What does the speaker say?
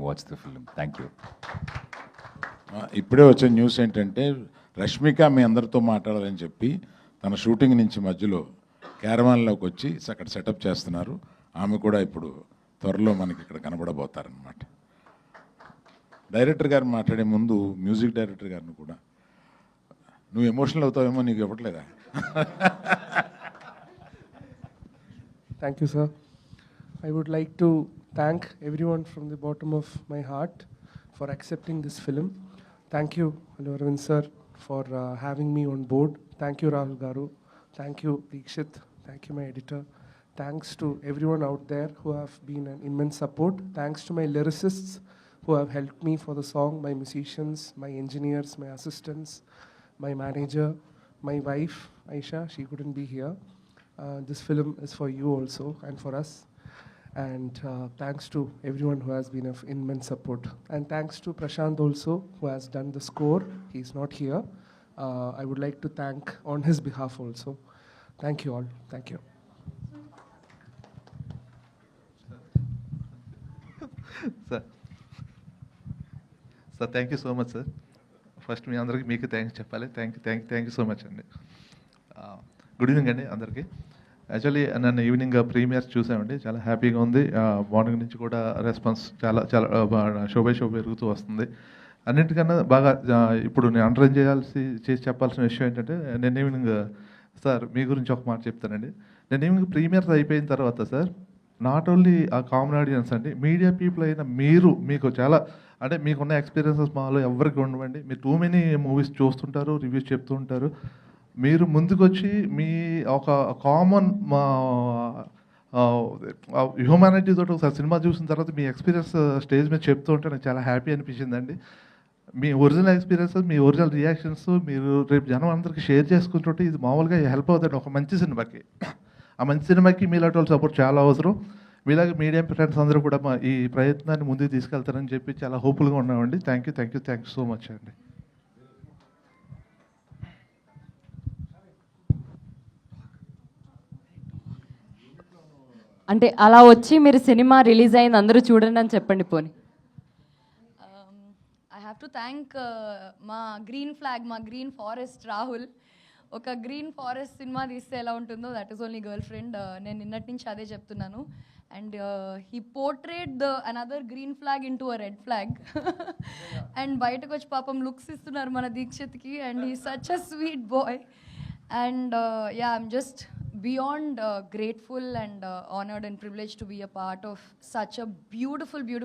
watch the film. Thank you. ఇప్పుడే వచ్చే news ఏంటంటే రష్మిక మీ అందరితో మాట్లాడాలని చెప్పి తన షూటింగ్ నుంచి మధ్యలో క్యారవాన్లోకి వచ్చి అక్కడ సెటప్ చేస్తున్నారు. ఆమె కూడా ఇప్పుడు త్వరలో మనకి ఇక్కడ కనబడబోతారనమాట. డైరెక్టర్ గారు మాట్లాడే ముందు మ్యూజిక్ డైరెక్టర్ గారిని కూడా నువ్వు ఎమోషనల్ అవుతావేమో నీకు ఇవ్వట్లేదా? Thank you, sir. I would like to thank everyone from the bottom of my heart for accepting this film. Thank you, Allu Aravind sir, for having me on board. Thank you, Rahul Garu. Thank you, Deekshit. Thank you, my editor. Thanks to everyone out there who have been an immense support. Thanks to my lyricists who have helped me for the song, my musicians, my engineers, my assistants, my manager, my wife, Aisha. She couldn't be here. This film is for you also and for us. And thanks to everyone who has been of immense support. And thanks to Prashant also, who has done the score. He's not here. I would like to thank on his behalf also. Thank you all. Thank you. Sir thank you so much sir. First మీ అందరికీ మీకు thanks చెప్పాలి. Thank you so much అండి. Good evening అండి అందరికీ. Actually నన్ను evening premieres చూసామండి, చాలా హ్యాపీగా ఉంది. మార్నింగ్ నుంచి కూడా రెస్పాన్స్ చాలా చాలా షో బై షో పెరుగుతూ వస్తుంది. అన్నింటికన్నా బాగా ఇప్పుడు నేను అండర్లైన్ చేసి చెప్పాల్సిన విషయం ఏంటంటే, నేను ఈవినింగ్ సార్ మీ గురించి ఒక మాట చెప్తానండి. నేను ఈవినింగ్ ప్రీమియర్స్ అయిపోయిన తర్వాత సార్, నాట్ ఓన్లీ ఆ కామన్ ఆడియన్స్ అండి, మీడియా పీపుల్ అయిన మీకు చాలా అంటే మీకున్న ఎక్స్పీరియన్సెస్ మాలో ఎవరికి ఉండవండి. మీరు టూ మెనీ మూవీస్ చూస్తుంటారు, రివ్యూస్ చెప్తూ ఉంటారు. మీరు ముందుకొచ్చి మీ ఒక కామన్ హ్యూమానిటీ తోటి ఒకసారి సినిమా చూసిన తర్వాత మీ ఎక్స్పీరియన్స్ స్టేజ్ మీద చెప్తూ ఉంటే నాకు చాలా హ్యాపీ అనిపించిందండి. మీ ఒరిజినల్ ఎక్స్పీరియన్సెస్, మీ ఒరిజినల్ రియాక్షన్స్ మీరు రేపు జనం అందరికీ షేర్ చేసుకుంటుంటే ఇది మామూలుగా హెల్ప్ అవుతుంది ఒక మంచి సినిమాకి. ఆ మంచి సినిమాకి మీలాంటి వాళ్ళ సపోర్ట్ చాలా అవసరం. మీలాగే మీడియా ఫ్రెండ్స్ అందరూ కూడా ఈ ప్రయత్నాన్ని ముందుకు తీసుకెళ్తారని చెప్పి చాలా హోప్ఫుల్గా ఉన్నామండి. థ్యాంక్ యూ సో మచ్ అండి. అంటే అలా వచ్చి మీరు సినిమా రిలీజ్ అయింది అందరూ చూడండి అని చెప్పండి పోనీ. ఐ హ్యావ్ టు థ్యాంక్ మా గ్రీన్ ఫ్లాగ్, మా గ్రీన్ ఫారెస్ట్ రాహుల్. ఒక గ్రీన్ ఫారెస్ట్ సినిమా తీస్తే ఎలా ఉంటుందో that is only girlfriend. నేను నిన్నటి నుంచి అదే చెప్తున్నాను. And he portrayed the another green flag into a red flag. And బయటకు వచ్చి పాపం లుక్స్ ఇస్తున్నారు మన దీక్షిత్కి. And he such a sweet boy. And I'm just beyond grateful and honored and privileged to be a part of such a beautiful